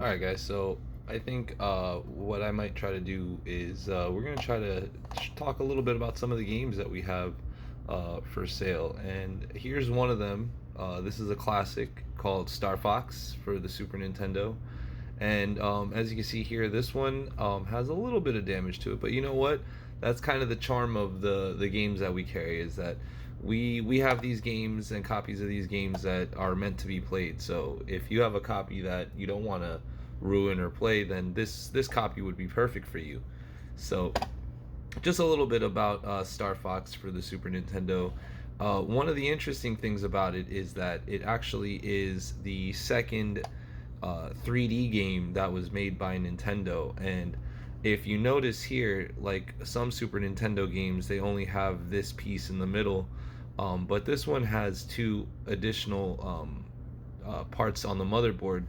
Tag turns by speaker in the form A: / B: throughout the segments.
A: All right, guys. So I think what I might try to do is we're gonna try to talk a little bit about some of the games that we have for sale. And here's one of them. This is a classic called Starfox for the Super Nintendo. And as you can see here, this one has a little bit of damage to it. But you know what? That's kind of the charm of the games that we carry, is that we have these games and copies of these games that are meant to be played. So if you have a copy that you don't want to ruin or play, then this copy would be perfect for you. So just a little bit about Star Fox for the Super Nintendo. One of the interesting things about it is that it actually is the second 3D game that was made by Nintendo. And if you notice here, like some Super Nintendo games, they only have this piece in the middle, but this one has two additional parts on the motherboard,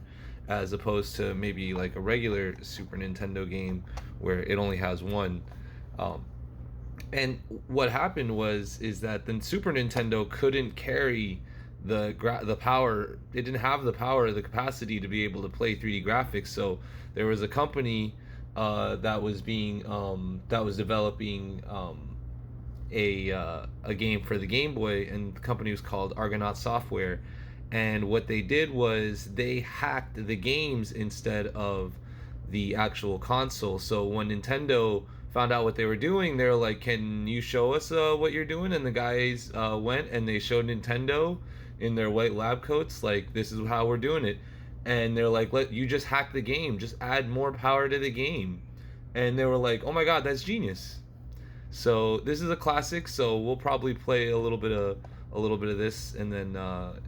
A: as opposed to maybe like a regular Super Nintendo game where it only has one. Um, and what happened was is that the Super Nintendo couldn't carry the power. It didn't have the power, the capacity to be able to play 3D graphics. So there was a company that was developing a game for the Game Boy, and the company was called Argonaut Software. And what they did was they hacked the games instead of the actual console. So when Nintendo found out what they were doing, they were like, "Can you show us what you're doing?" And the guys went and they showed Nintendo in their white lab coats, like, "This is how we're doing it." And they're like, "Let you just hack the game, just add more power to the game." And they were like, "Oh my god, that's genius." So this is a classic. So we'll probably play a little bit of this, and then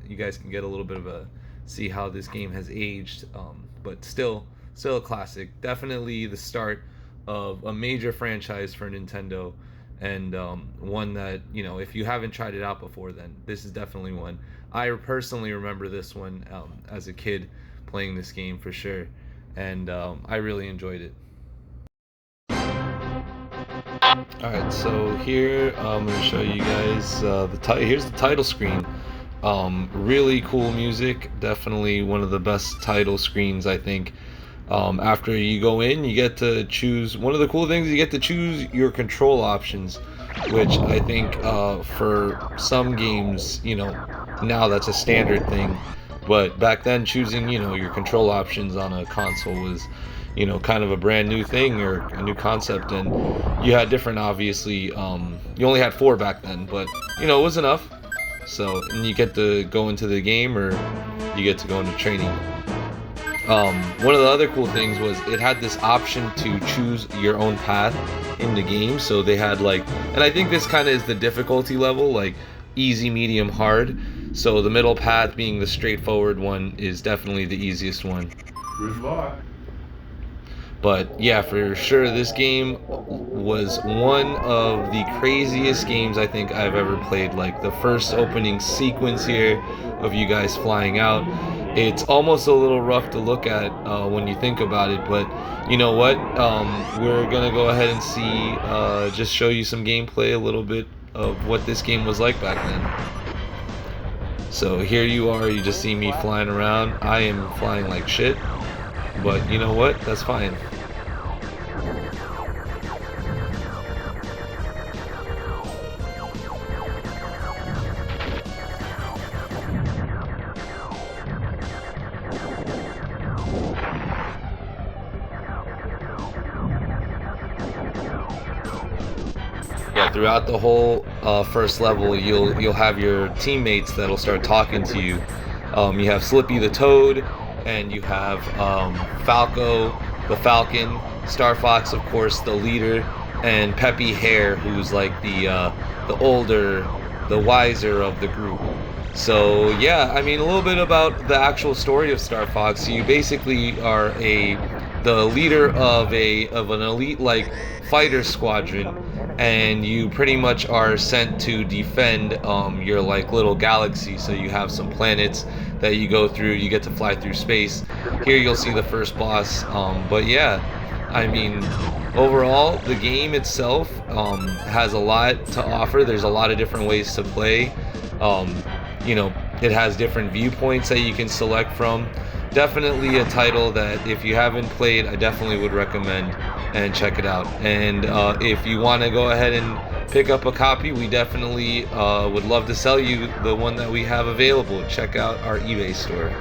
A: you guys can get a little bit of a see how this game has aged. But still a classic. Definitely the start of a major franchise for Nintendo, and one that, if you haven't tried it out before, then this is definitely one. I personally remember this one as a kid playing this game for sure, and I really enjoyed it. All right, so here I'm going to show you guys here's the title screen. Really cool music. Definitely one of the best title screens, I think. After you go in, you get to choose. One of the cool things, you get to choose your control options, which I think for some games, now that's a standard thing. But back then, choosing, your control options on a console was, kind of a brand new thing or a new concept. And you had different, obviously. You only had four back then, but it was enough. So, and you get to go into the game, or you get to go into training. One of the other cool things was it had this option to choose your own path in the game. So they had and I think this kind of is the difficulty level, like easy, medium, hard. So the middle path, being the straightforward one, is definitely the easiest one. But yeah, for sure, this game was one of the craziest games I think I've ever played. Like the first opening sequence here of you guys flying out, it's almost a little rough to look at when you think about it. But you know what? We're gonna go ahead and see, just show you some gameplay, a little bit of what this game was like back then. So here you are, you just see me flying around. I am flying like shit, but you know what? That's fine. Yeah, throughout the whole first level, you'll have your teammates that'll start talking to you. You have Slippy the Toad, and you have Falco the Falcon, Star Fox, of course, the leader, and Peppy Hare, who's like the older, the wiser of the group. So yeah, I mean, a little bit about the actual story of Star Fox. You basically are the leader of an elite fighter squadron, and you pretty much are sent to defend your little galaxy. So you have some planets that you go through. You get to fly through space. Here you'll see the first boss. But yeah, I mean, overall, the game itself has a lot to offer. There's a lot of different ways to play. It has different viewpoints that you can select from. definitely a title that if you haven't played, I definitely would recommend and check it out. And if you want to go ahead and pick up a copy, we definitely would love to sell you the one that we have available. Check out our eBay store.